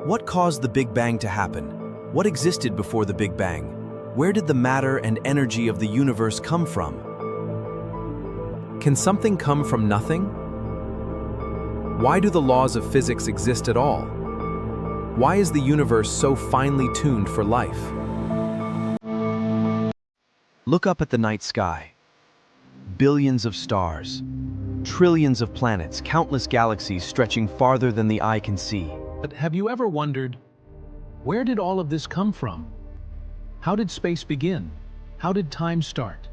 What caused the Big Bang to happen? What existed before the Big Bang? Where did the matter and energy of the universe come from? Can something come from nothing? Why do the laws of physics exist at all? Why is the universe so finely tuned for life? Look up at the night sky. Billions of stars, trillions of planets, countless galaxies stretching farther than the eye can see. But have you ever wondered, where did all of this come from? How did space begin? How did time start?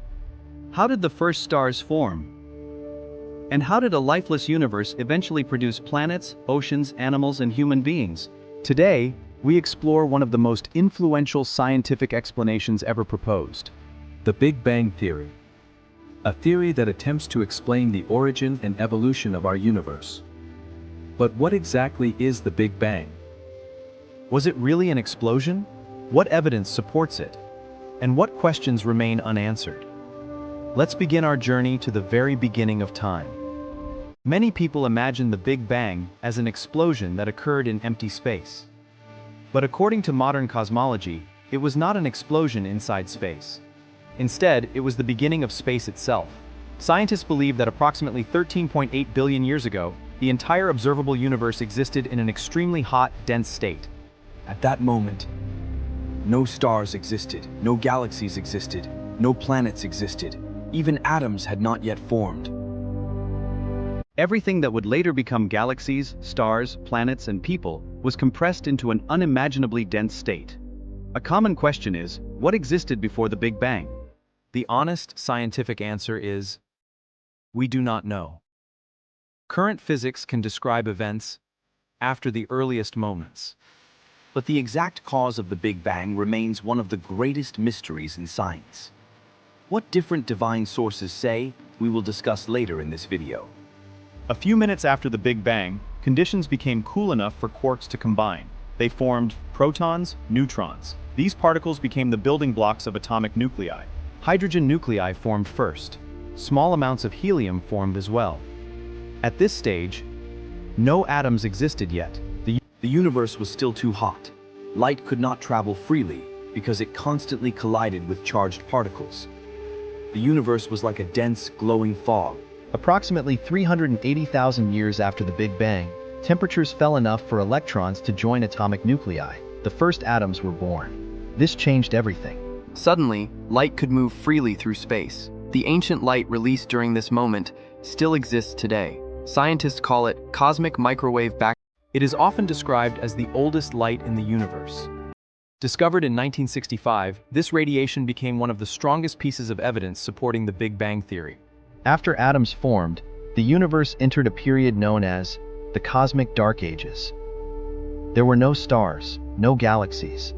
How did the first stars form? And how did a lifeless universe eventually produce planets, oceans, animals, and human beings? Today, we explore one of the most influential scientific explanations ever proposed: the Big Bang Theory. A theory that attempts to explain the origin and evolution of our universe. But what exactly is the Big Bang? Was it really an explosion? What evidence supports it? And what questions remain unanswered? Let's begin our journey to the very beginning of time. Many people imagine the Big Bang as an explosion that occurred in empty space. But according to modern cosmology, it was not an explosion inside space. Instead, it was the beginning of space itself. Scientists believe that approximately 13.8 billion years ago, the entire observable universe existed in an extremely hot, dense state. At that moment, no stars existed, no galaxies existed, no planets existed. Even atoms had not yet formed. Everything that would later become galaxies, stars, planets, and people was compressed into an unimaginably dense state. A common question is, what existed before the Big Bang? The honest scientific answer is, we do not know. Current physics can describe events after the earliest moments. But the exact cause of the Big Bang remains one of the greatest mysteries in science. What different divine sources say, we will discuss later in this video. A few minutes after the Big Bang, conditions became cool enough for quarks to combine. They formed protons, neutrons. These particles became the building blocks of atomic nuclei. Hydrogen nuclei formed first. Small amounts of helium formed as well. At this stage, no atoms existed yet. The universe was still too hot. Light could not travel freely because it constantly collided with charged particles. The universe was like a dense, glowing fog. Approximately 380,000 years after the Big Bang, temperatures fell enough for electrons to join atomic nuclei. The first atoms were born. This changed everything. Suddenly, light could move freely through space. The ancient light released during this moment still exists today. Scientists call it cosmic microwave background. It is often described as the oldest light in the universe. Discovered in 1965, this radiation became one of the strongest pieces of evidence supporting the Big Bang theory. After atoms formed, the universe entered a period known as the Cosmic Dark Ages. There were no stars, no galaxies.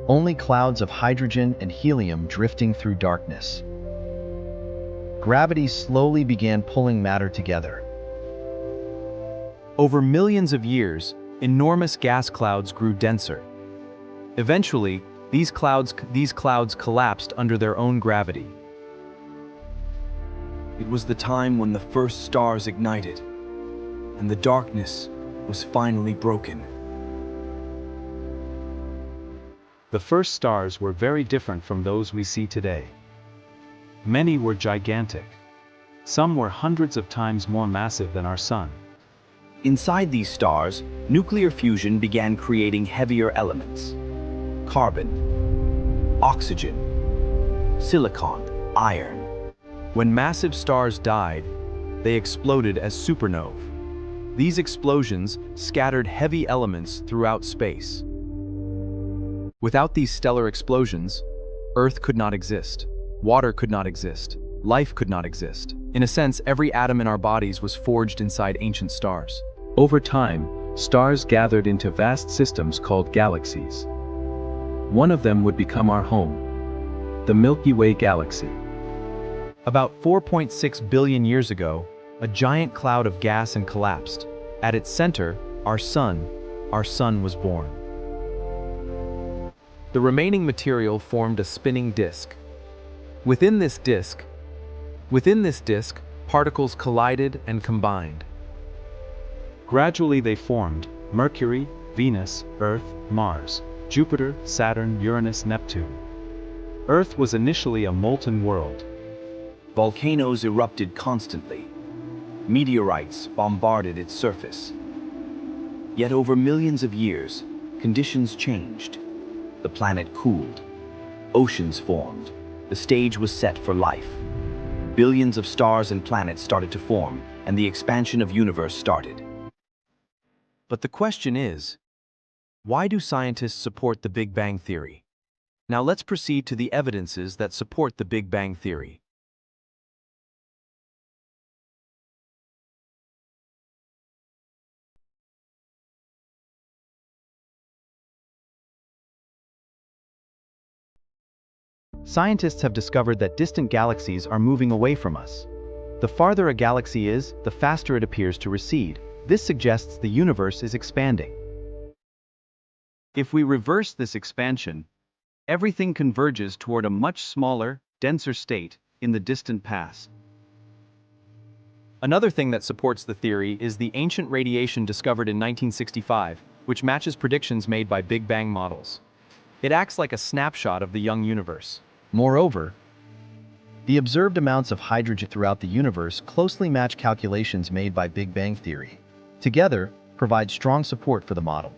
Only clouds of hydrogen and helium drifting through darkness. Gravity slowly began pulling matter together. Over millions of years, enormous gas clouds grew denser. Eventually, these clouds collapsed under their own gravity. It was the time when the first stars ignited, and the darkness was finally broken. The first stars were very different from those we see today. Many were gigantic. Some were hundreds of times more massive than our sun. Inside these stars, nuclear fusion began creating heavier elements: carbon, oxygen, silicon, iron. When massive stars died, they exploded as supernovae. These explosions scattered heavy elements throughout space. Without these stellar explosions, Earth could not exist, water could not exist, life could not exist. In a sense, every atom in our bodies was forged inside ancient stars. Over time, stars gathered into vast systems called galaxies. One of them would become our home, the Milky Way galaxy. About 4.6 billion years ago, a giant cloud of gas and collapsed. At its center, our sun was born. The remaining material formed a spinning disk. Within this disk, particles collided and combined. Gradually they formed Mercury, Venus, Earth, Mars, Jupiter, Saturn, Uranus, Neptune. Earth was initially a molten world. Volcanoes erupted constantly. Meteorites bombarded its surface. Yet over millions of years, conditions changed. The planet cooled. Oceans formed. The stage was set for life. Billions of stars and planets started to form, and the expansion of the universe started. But the question is, why do scientists support the Big Bang Theory? Now let's proceed to the evidences that support the Big Bang Theory. Scientists have discovered that distant galaxies are moving away from us. The farther a galaxy is, the faster it appears to recede. This suggests the universe is expanding. If we reverse this expansion, everything converges toward a much smaller, denser state in the distant past. Another thing that supports the theory is the ancient radiation discovered in 1965, which matches predictions made by Big Bang models. It acts like a snapshot of the young universe. Moreover, the observed amounts of hydrogen throughout the universe closely match calculations made by Big Bang Theory. Together, provide strong support for the model.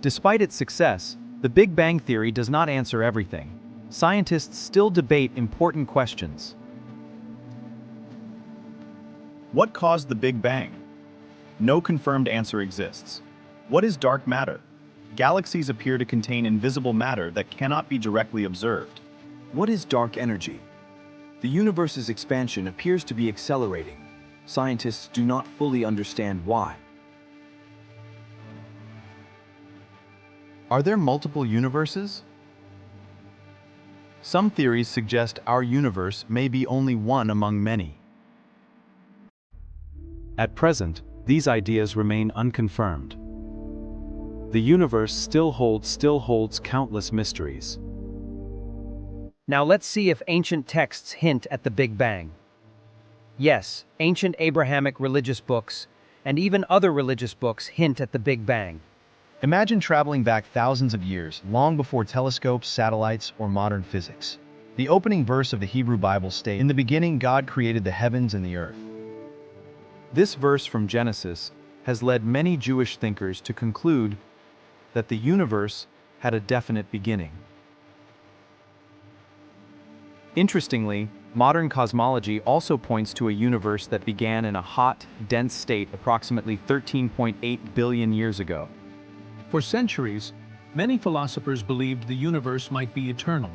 Despite its success, the Big Bang Theory does not answer everything. Scientists still debate important questions. What caused the Big Bang? No confirmed answer exists. What is dark matter? Galaxies appear to contain invisible matter that cannot be directly observed. What is dark energy? The universe's expansion appears to be accelerating. Scientists do not fully understand why. Are there multiple universes? Some theories suggest our universe may be only one among many. At present, these ideas remain unconfirmed. The universe still holds countless mysteries. Now let's see if ancient texts hint at the Big Bang. Yes, ancient Abrahamic religious books, and even other religious books hint at the Big Bang. Imagine traveling back thousands of years, long before telescopes, satellites, or modern physics. The opening verse of the Hebrew Bible states, "In the beginning God created the heavens and the earth." This verse from Genesis has led many Jewish thinkers to conclude that the universe had a definite beginning. Interestingly, modern cosmology also points to a universe that began in a hot, dense state approximately 13.8 billion years ago. For centuries, many philosophers believed the universe might be eternal.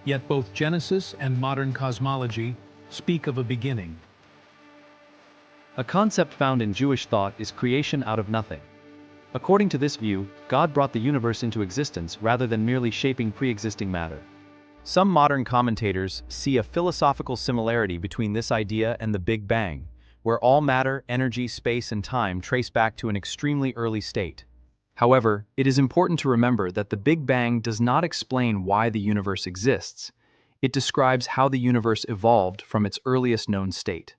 Yet both Genesis and modern cosmology speak of a beginning. A concept found in Jewish thought is creation out of nothing. According to this view, God brought the universe into existence rather than merely shaping pre-existing matter. Some modern commentators see a philosophical similarity between this idea and the Big Bang, where all matter, energy, space, and time trace back to an extremely early state. However, it is important to remember that the Big Bang does not explain why the universe exists. It describes how the universe evolved from its earliest known state.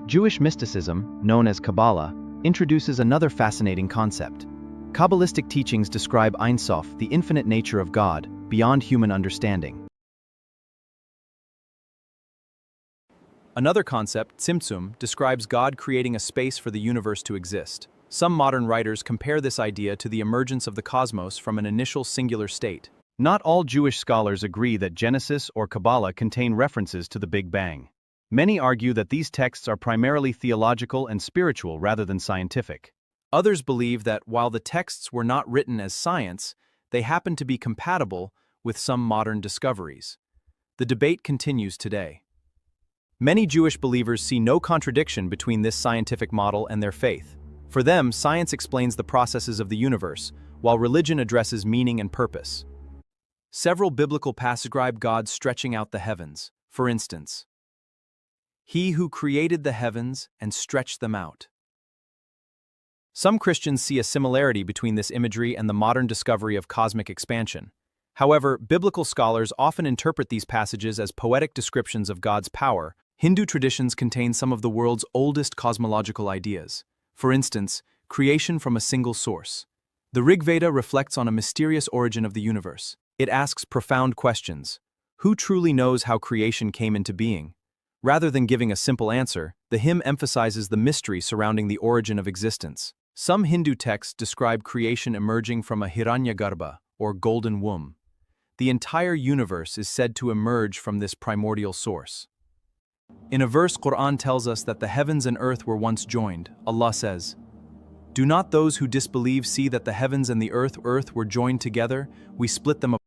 Jewish mysticism, known as Kabbalah, introduces another fascinating concept. Kabbalistic teachings describe Ein Sof, the infinite nature of God, beyond human understanding. Another concept, Tzimtzum, describes God creating a space for the universe to exist. Some modern writers compare this idea to the emergence of the cosmos from an initial singular state. Not all Jewish scholars agree that Genesis or Kabbalah contain references to the Big Bang. Many argue that these texts are primarily theological and spiritual rather than scientific. Others believe that while the texts were not written as science, they happen to be compatible with some modern discoveries. The debate continues today. Many Jewish believers see no contradiction between this scientific model and their faith. For them, science explains the processes of the universe, while religion addresses meaning and purpose. Several biblical passages describe God stretching out the heavens. For instance, "He who created the heavens and stretched them out." Some Christians see a similarity between this imagery and the modern discovery of cosmic expansion. However, biblical scholars often interpret these passages as poetic descriptions of God's power. Hindu traditions contain some of the world's oldest cosmological ideas. For instance, creation from a single source. The Rig Veda reflects on a mysterious origin of the universe. It asks profound questions. Who truly knows how creation came into being? Rather than giving a simple answer, the hymn emphasizes the mystery surrounding the origin of existence. Some Hindu texts describe creation emerging from a Hiranyagarbha, or golden womb. The entire universe is said to emerge from this primordial source. In a verse, Quran tells us that the heavens and earth were once joined. Allah says, "Do not those who disbelieve see that the heavens and the earth were joined together? We split them apart."